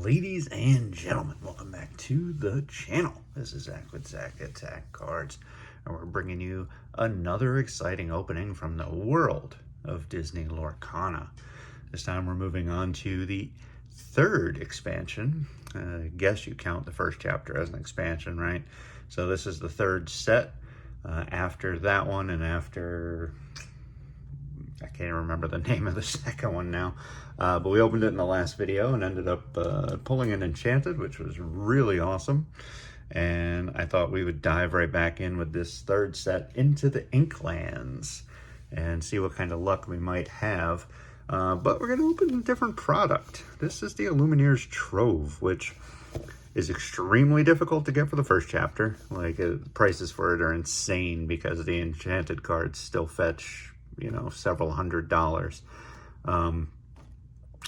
Ladies and gentlemen, welcome back to the channel. This is Zach with Zach Attack Cards, and we're bringing you another exciting opening from the world of Disney Lorcana. This time we're moving on to the third expansion. I guess you count the first chapter as an expansion, right? So this is the third set after that one and after... I can't remember the name of the second one now, but we opened it in the last video and ended up pulling an Enchanted, which was really awesome. And I thought we would dive right back in with this third set, Into the Inklands, and see what kind of luck we might have. But we're going to open a different product. This is the Illumineer's Trove, which is extremely difficult to get for the first chapter. Like, prices for it are insane because the Enchanted cards still fetch, you know, several $100s.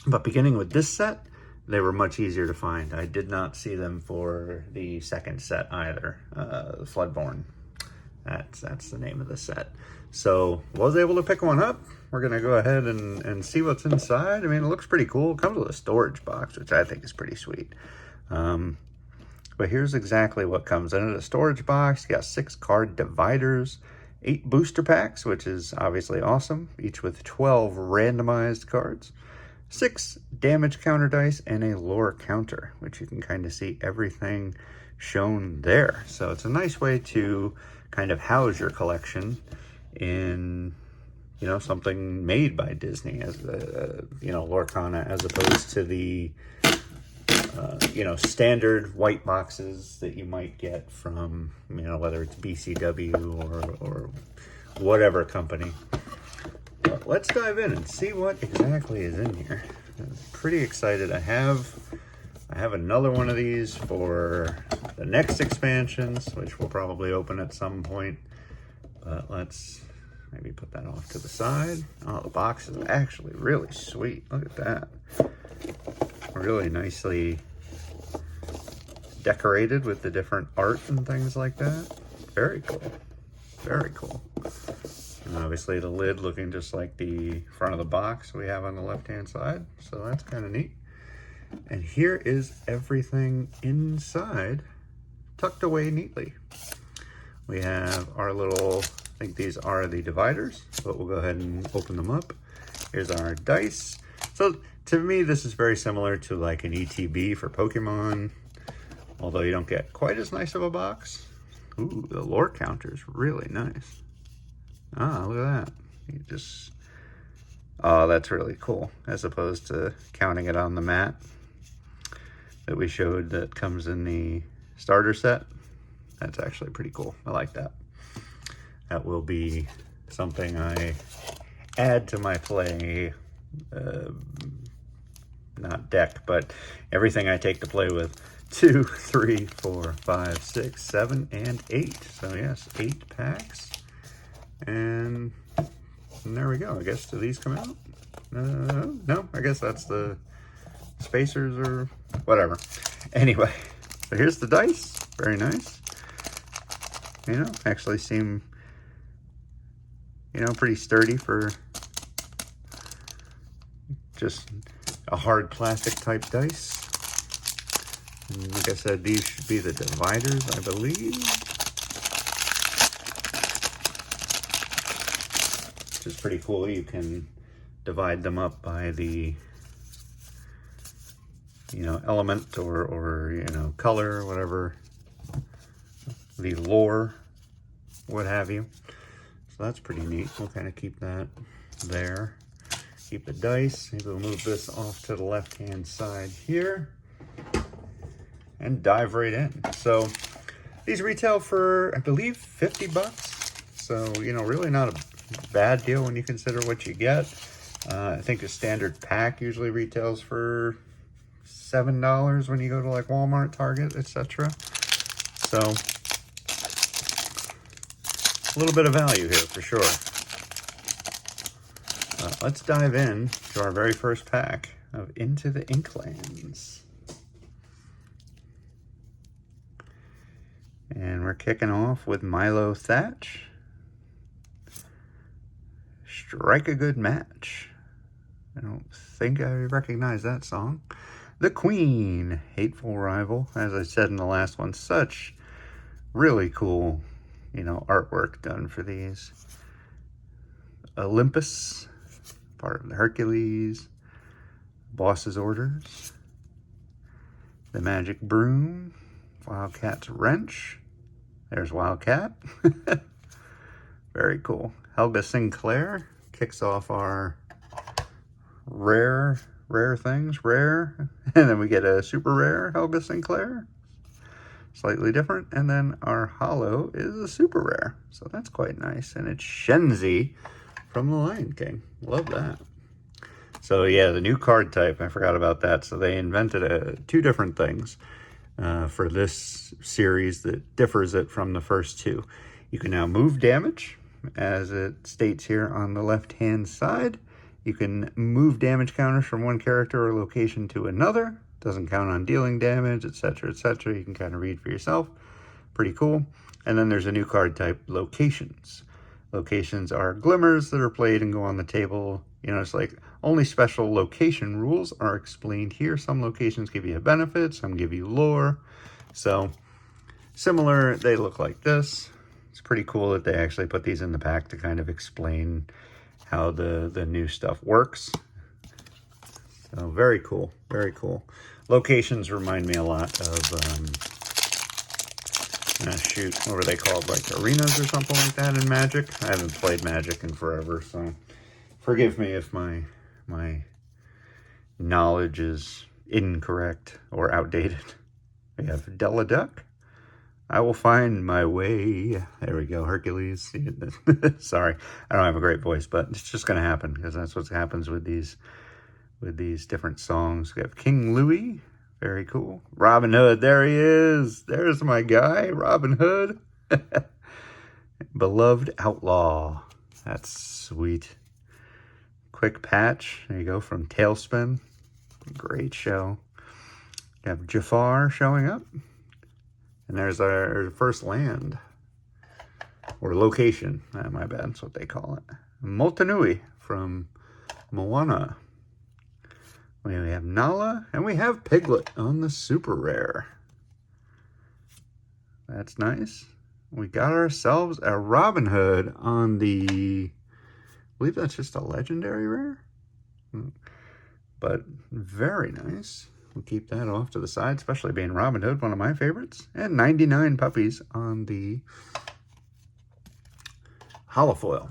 But beginning with this set, they were much easier to find. I did not see them for the second set either, Floodborn. That's the name of the set. So was able to pick one up. We're gonna go ahead and see what's inside. I mean, it looks pretty cool. It comes with a storage box, which I think is pretty sweet. But here's exactly what comes in it. A storage box, you got 6 card dividers, 8 booster packs, which is obviously awesome, each with 12 randomized cards, 6 damage counter dice, and a lore counter, which you can kind of see everything shown there. So it's a nice way to kind of house your collection in, you know, something made by Disney, as you know, Lorcana, as opposed to the you know, standard white boxes that you might get from, you know, whether it's BCW or whatever company. But let's dive in and see what exactly is in here. I'm pretty excited. I have another one of these for the next expansions, which we'll probably open at some point. But let's maybe put that off to the side. Oh, the box is actually really sweet. Look at that. Really nicely decorated with the different art and things like that. Very cool. Very cool. And obviously the lid looking just like the front of the box we have on the left-hand side. So that's kind of neat. And here is everything inside, tucked away neatly. We have our little, I think these are the dividers, but we'll go ahead and open them up. Here's our dice. So to me, this is very similar to like an ETB for Pokemon, although you don't get quite as nice of a box. Ooh, the lore counter is really nice. Ah, look at that. You just, oh, that's really cool. As opposed to counting it on the mat that we showed that comes in the starter set. That's actually pretty cool. I like that. That will be something I add to my play, not deck, but everything I take to play with. 2, 3, 4, 5, 6, 7, and 8. So yes, 8 packs. And there we go. I guess, do these come out? No, I guess that's the spacers or whatever. Anyway, so here's the dice. Very nice. You know, actually seem, you know, pretty sturdy for just a hard plastic type dice. And like I said, these should be the dividers, I believe. Which is pretty cool. You can divide them up by the, you know, element or you know, color or whatever, the lore, what have you. So that's pretty neat. We'll kind of keep that there. Keep the dice. Maybe we'll move this off to the left-hand side here and dive right in. So these retail for, I believe, 50 bucks. So, you know, really not a bad deal when you consider what you get. I think a standard pack usually retails for $7 when you go to like Walmart, Target, etc. So a little bit of value here for sure. Let's dive in to our very first pack of Into the Inklands. And we're kicking off with Milo Thatch. Strike a Good Match. I don't think I recognize that song. The Queen, Hateful Rival. As I said in the last one, such really cool, artwork done for these. Olympus, part of the Hercules. Boss's Orders. The Magic Broom. Wildcat's Wrench. There's Wildcat. Very cool. Helga Sinclair kicks off our rare things. Rare. And then we get a super rare Helga Sinclair. Slightly different. And then our holo is a super rare. So that's quite nice. And it's Shenzi from The Lion King. Love that. So yeah, the new card type, I forgot about that. So they invented two different things for this series that differs it from the first two. You can now move damage, as it states here on the left-hand side. You can move damage counters from one character or location to another. Doesn't count on dealing damage, etc., etc. You can kind of read for yourself. Pretty cool. And then there's a new card type, Locations. Locations are glimmers that are played and go on the table. It's like only special location rules are explained here. Some locations give you a benefit, some give you lore. So similar, they look like this. It's pretty cool that they actually put these in the pack to kind of explain how the new stuff works. So very cool, very cool. Locations remind me a lot of, what were they called? Like arenas or something like that in Magic? I haven't played Magic in forever, so forgive me if my knowledge is incorrect or outdated. We have Della Duck. I will find my way. There we go, Hercules. Sorry, I don't have a great voice, but it's just going to happen because that's what happens with these different songs. We have King Louis. Very cool. Robin Hood. There he is. There's my guy, Robin Hood. Beloved Outlaw. That's sweet. Quick Patch. There you go, from Tailspin. Great show. You have Jafar showing up. And there's our first land. Or location. My bad, that's what they call it. Motunui from Moana. We have Nala, and we have Piglet on the super rare. That's nice. We got ourselves a Robin Hood on the, I believe that's just a legendary rare. But very nice. We'll keep that off to the side, especially being Robin Hood, one of my favorites. And 99 puppies on the holofoil.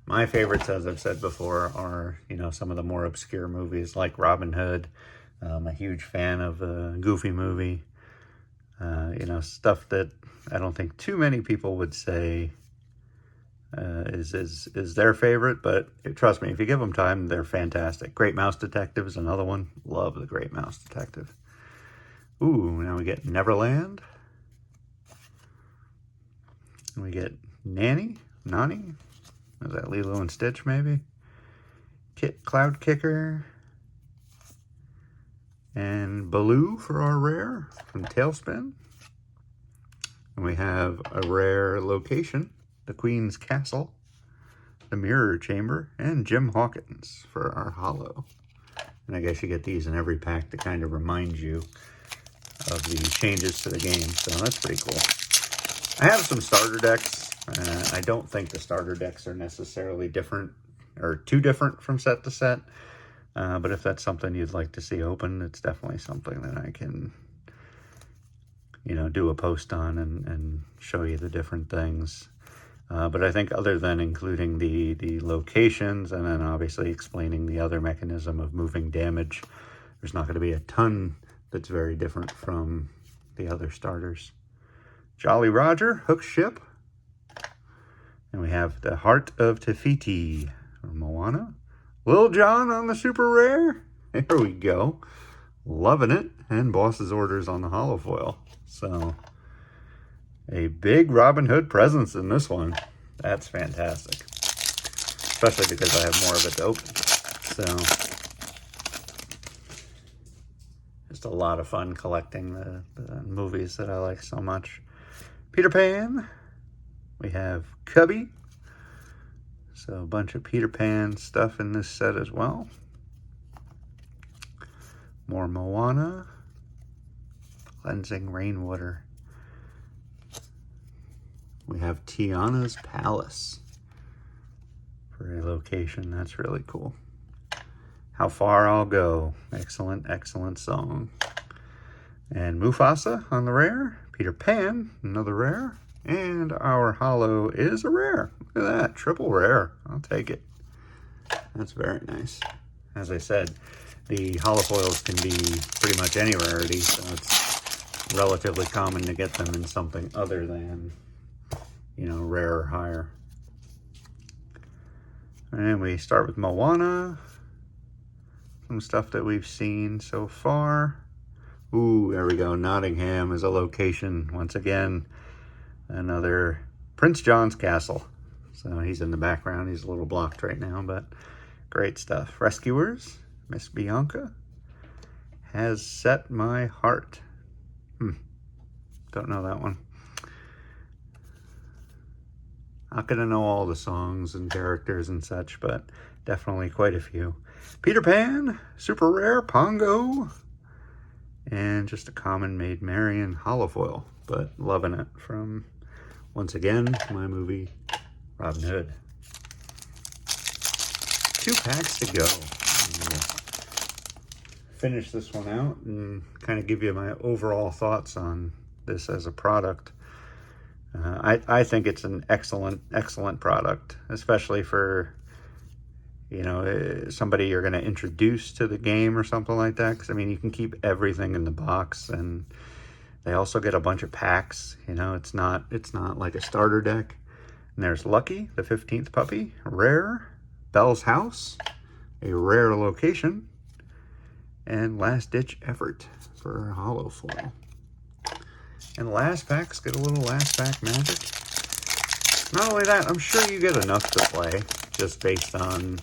My favorites, as I've said before, are, some of the more obscure movies like Robin Hood. I'm a huge fan of the Goofy movie. Stuff that I don't think too many people would say is their favorite, but trust me, if you give them time, they're fantastic. Great Mouse Detective is another one. Love the Great Mouse Detective. Ooh, now we get Neverland. And we get Nani. Is that Lilo and Stitch, maybe? Cloud Kicker. And Baloo for our rare from Tailspin. And we have a rare location, the Queen's Castle, the Mirror Chamber, and Jim Hawkins for our holo. And I guess you get these in every pack to kind of remind you of the changes to the game. So that's pretty cool. I have some starter decks. I don't think the starter decks are necessarily different or too different from set to set. But if that's something you'd like to see open, it's definitely something that I can, do a post on and show you the different things. But I think other than including the locations and then obviously explaining the other mechanism of moving damage, there's not going to be a ton that's very different from the other starters. Jolly Roger, Hook Ship. And we have the Heart of Tafiti from Moana. Lil Jon on the super rare. There we go. Loving it. And Boss's Orders on the holofoil. So, a big Robin Hood presence in this one. That's fantastic. Especially because I have more of it to open. So, just a lot of fun collecting the movies that I like so much. Peter Pan. We have Cubby. So a bunch of Peter Pan stuff in this set as well. More Moana. Cleansing Rainwater. We have Tiana's Palace for a location. That's really cool. How Far I'll Go. Excellent, excellent song. And Mufasa on the rare. Peter Pan, another rare. And our holo is a rare. Look at that, triple rare. I'll take it. That's very nice. As I said, the holofoils can be pretty much any rarity, so it's relatively common to get them in something other than, you know, rare or higher. And we start with Moana. Some stuff that we've seen so far. Ooh, there we go. Nottingham is a location. Once again, another Prince John's Castle. So he's in the background. He's a little blocked right now, but great stuff. Rescuers, Miss Bianca. Has Set My Heart. Don't know that one. Not gonna know all the songs and characters and such, but definitely quite a few. Peter Pan, super rare, Pongo, and just a common Maid Marian holofoil, but loving it from, once again, my movie, Robin Hood. 2 packs to go. We'll finish this one out and kind of give you my overall thoughts on this as a product. I think it's an excellent, excellent product, especially for, you know, somebody you're going to introduce to the game or something like that. Because, I mean, you can keep everything in the box, and they also get a bunch of packs. You know, it's not like a starter deck. And there's Lucky, the 15th puppy, rare, Belle's House, a rare location, and Last Ditch Effort for holo foil. And last packs get a little last pack magic. Not only that, I'm sure you get enough to play, just based on,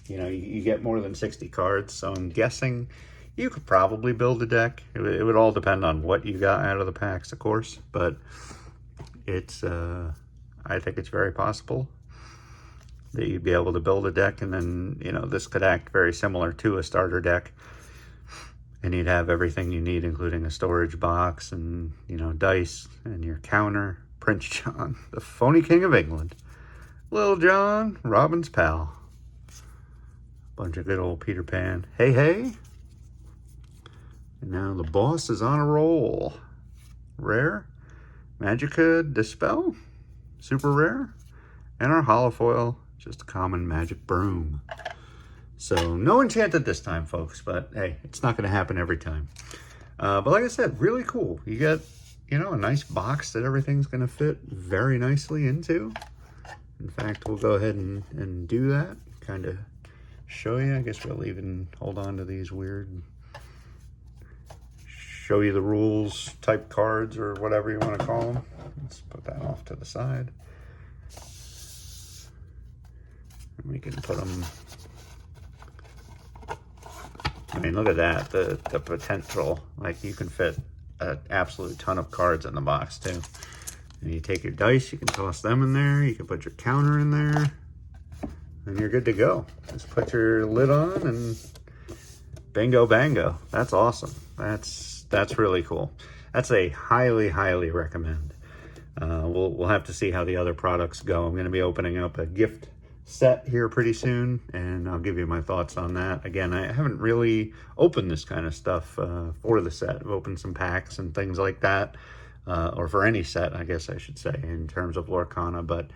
you know, you get more than 60 cards, so I'm guessing you could probably build a deck. It would all depend on what you got out of the packs, of course, but it's, I think it's very possible that you'd be able to build a deck, and then, you know, this could act very similar to a starter deck. And you'd have everything you need, including a storage box and, you know, dice and your counter. Prince John, the phony king of England. Little John, Robin's pal. Bunch of good old Peter Pan. Hey, hey. And now the boss is on a roll. Rare. Magica Dispel. Super rare. And our holofoil, just a common magic broom. So no Enchanted this time, folks, but hey, it's not going to happen every time. But like I said, really cool. You get, you know, a nice box that everything's going to fit very nicely into. In fact, we'll go ahead and do that. Kind of show you. I guess we'll even hold on to these weird, show you the rules type cards or whatever you want to call them. Let's put that off to the side. And we can put them... I mean, look at that, the potential. Like, you can fit an absolute ton of cards in the box, too. And you take your dice, you can toss them in there, you can put your counter in there, and you're good to go. Just put your lid on, and bingo bango. That's awesome. That's really cool. That's a highly, highly recommend. We'll have to see how the other products go. I'm going to be opening up a gift set here pretty soon, and I'll give you my thoughts on that. Again, I haven't really opened this kind of stuff for the set. I've opened some packs and things like that, or for any set, I guess I should say, in terms of Lorcana, but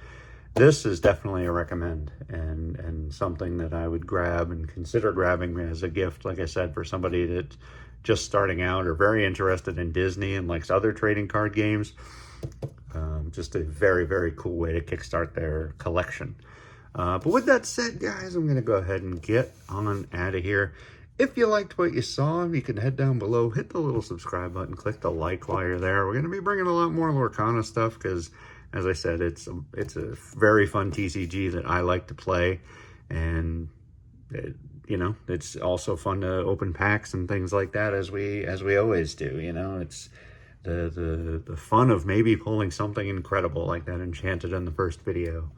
this is definitely a recommend, and something that I would grab and consider grabbing as a gift, like I said, for somebody that's just starting out or very interested in Disney and likes other trading card games. Just a very, very cool way to kickstart their collection. But with that said, guys, I'm going to go ahead and get on out of here. If you liked what you saw, you can head down below, hit the little subscribe button, click the like while you're there. We're going to be bringing a lot more Lorcana stuff because, as I said, it's a very fun TCG that I like to play. And, you know, it's also fun to open packs and things like that as we always do. You know, the fun of maybe pulling something incredible like that Enchanted in the first video.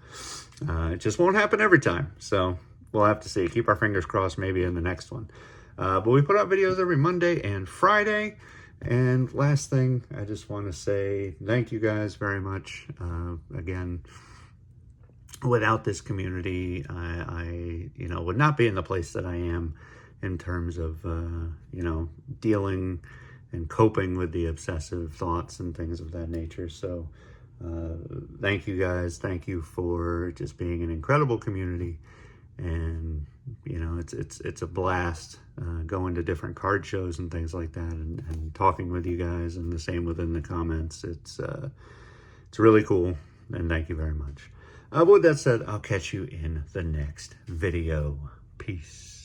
It just won't happen every time, so we'll have to see. Keep our fingers crossed maybe in the next one. But we put out videos every Monday and Friday. And last thing, I just want to say thank you guys very much. Again, without this community, I would not be in the place that I am in terms of, dealing and coping with the obsessive thoughts and things of that nature. So thank you guys. Thank you for just being an incredible community. And, it's a blast going to different card shows and things like that and talking with you guys, and the same within the comments. It's really cool, and thank you very much. With that said, I'll catch you in the next video. Peace.